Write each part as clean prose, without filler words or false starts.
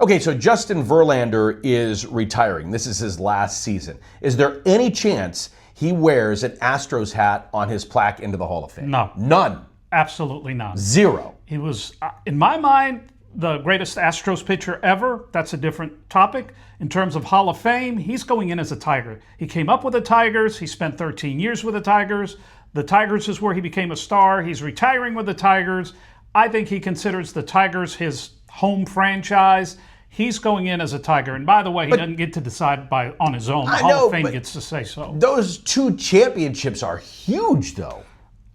Okay, so Justin Verlander is retiring. This is his last season. Is there any chance he wears an Astros hat on his plaque into the Hall of Fame? No. None. Absolutely not. Zero. He was, in my mind, the greatest Astros pitcher ever. That's a different topic. In terms of Hall of Fame, he's going in as a Tiger. He came up with the Tigers. He spent 13 years with the Tigers. The Tigers is where he became a star. He's retiring with the Tigers. I think he considers the Tigers his home franchise. He's going in as a Tiger. And by the way, he doesn't get to decide on his own. The Hall of Fame gets to say so. Those two championships are huge, though.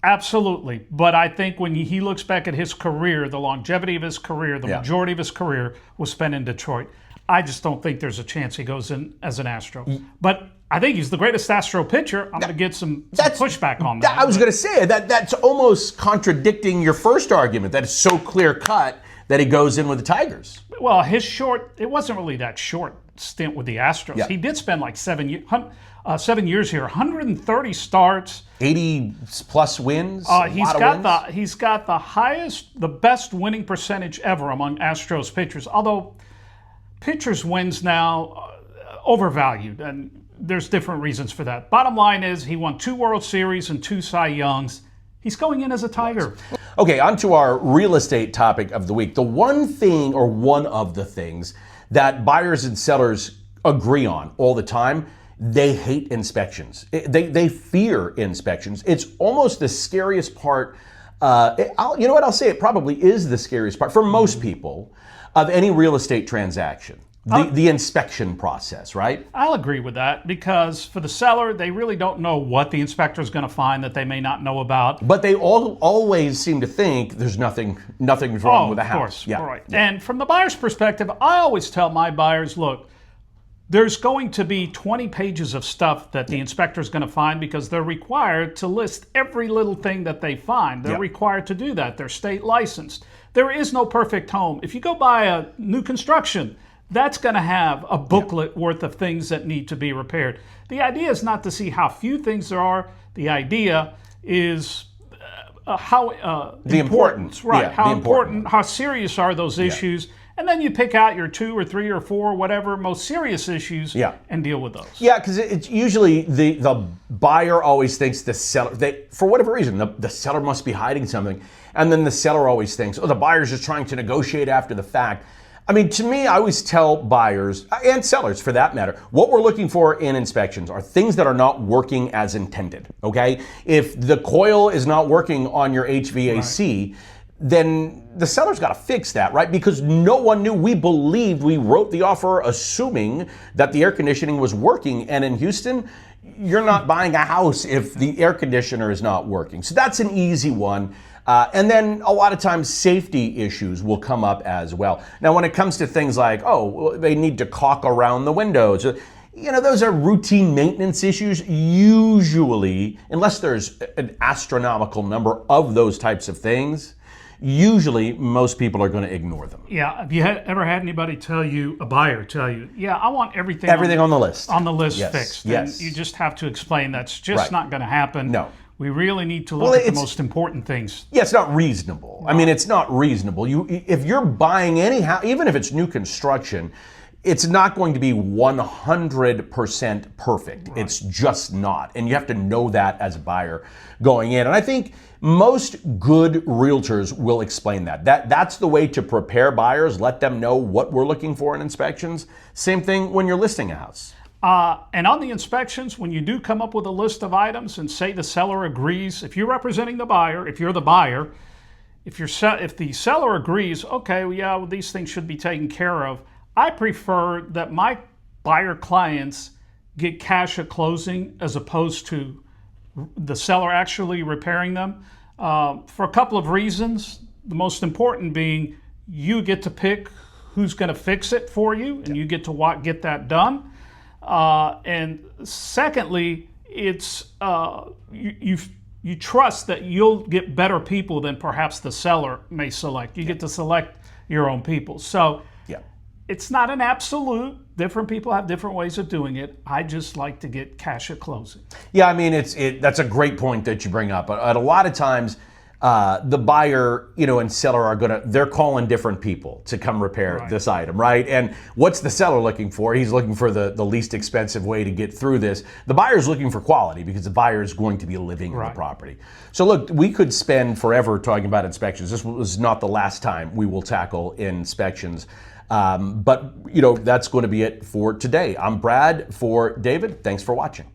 Absolutely. But I think when he looks back at his career, the longevity of his career, the majority of his career was spent in Detroit. I just don't think there's a chance he goes in as an Astro. But I think he's the greatest Astro pitcher. I'm going to get some pushback on that. I was going to say that's almost contradicting your first argument that it's so clear cut that he goes in with the Tigers. Well, it wasn't really that short stint with the Astros. Yeah. He did spend like 7 years here, 130 starts, 80 plus wins. He's got the best winning percentage ever among Astros pitchers. Although pitchers' wins now overvalued, and there's different reasons for that. Bottom line is he won 2 World Series and 2 Cy Youngs. He's going in as a Tiger. Okay, on to our real estate topic of the week. The one thing, or one of the things, that buyers and sellers agree on all the time, they hate inspections. They fear inspections. It's almost the scariest part. You know what? I'll say it probably is the scariest part for most people of any real estate transaction. The inspection process, right? I'll agree with that because for the seller, they really don't know what the inspector is going to find that they may not know about. But they always seem to think there's nothing wrong with the house. Of course, right. Yeah. And from the buyer's perspective, I always tell my buyers, look, there's going to be 20 pages of stuff that the inspector is going to find because they're required to list every little thing that they find. They're required to do that. They're state licensed. There is no perfect home. If you go buy a new construction, that's going to have a booklet worth of things that need to be repaired. The idea is not to see how few things there are. The idea is how the importance, right? Yeah, how important, how serious are those issues? And then you pick out your 2 or 3 or 4, whatever most serious issues, and deal with those. Yeah, because it's usually the buyer always thinks the seller, for whatever reason, the seller must be hiding something, and then the seller always thinks, the buyer's just trying to negotiate after the fact. I mean, to me, I always tell buyers, and sellers for that matter, what we're looking for in inspections are things that are not working as intended, okay? If the coil is not working on your HVAC, then the seller's got to fix that, right? Because no one knew. We wrote the offer assuming that the air conditioning was working. And in Houston, you're not buying a house if the air conditioner is not working. So that's an easy one. And then a lot of times safety issues will come up as well. Now, when it comes to things like, they need to caulk around the windows, those are routine maintenance issues. Usually, unless there's an astronomical number of those types of things, usually most people are going to ignore them. Yeah. Have you ever had anybody a buyer tell you, I want everything on the list. On the list fixed. Yes. And you just have to explain that's just not going to happen. No. We really need to look at the most important things. Yeah, it's not reasonable. I mean, it's not reasonable. If you're buying any house, even if it's new construction, it's not going to be 100% perfect. Right. It's just not. And you have to know that as a buyer going in. And I think most good realtors will explain that. That's the way to prepare buyers, let them know what we're looking for in inspections. Same thing when you're listing a house. And on the inspections, when you do come up with a list of items and say the seller agrees, if you're representing the buyer, if you're the buyer, if the seller agrees, these things should be taken care of, I prefer that my buyer clients get cash at closing as opposed to the seller actually repairing them for a couple of reasons. The most important being you get to pick who's going to fix it for you, and you get to get that done. And secondly, it's you trust that you'll get better people than perhaps the seller may select. You get to select your own people. So it's not an absolute. Different people have different ways of doing it. I just like to get cash at closing. Yeah, I mean, that's a great point that you bring up. But a lot of times, the buyer, and seller are they're calling different people to come repair this item, right? And what's the seller looking for? He's looking for the least expensive way to get through this. The buyer's looking for quality because the buyer is going to be living in the property. So look, we could spend forever talking about inspections. This was not the last time we will tackle inspections. But that's going to be it for today. I'm Brad for David. Thanks for watching.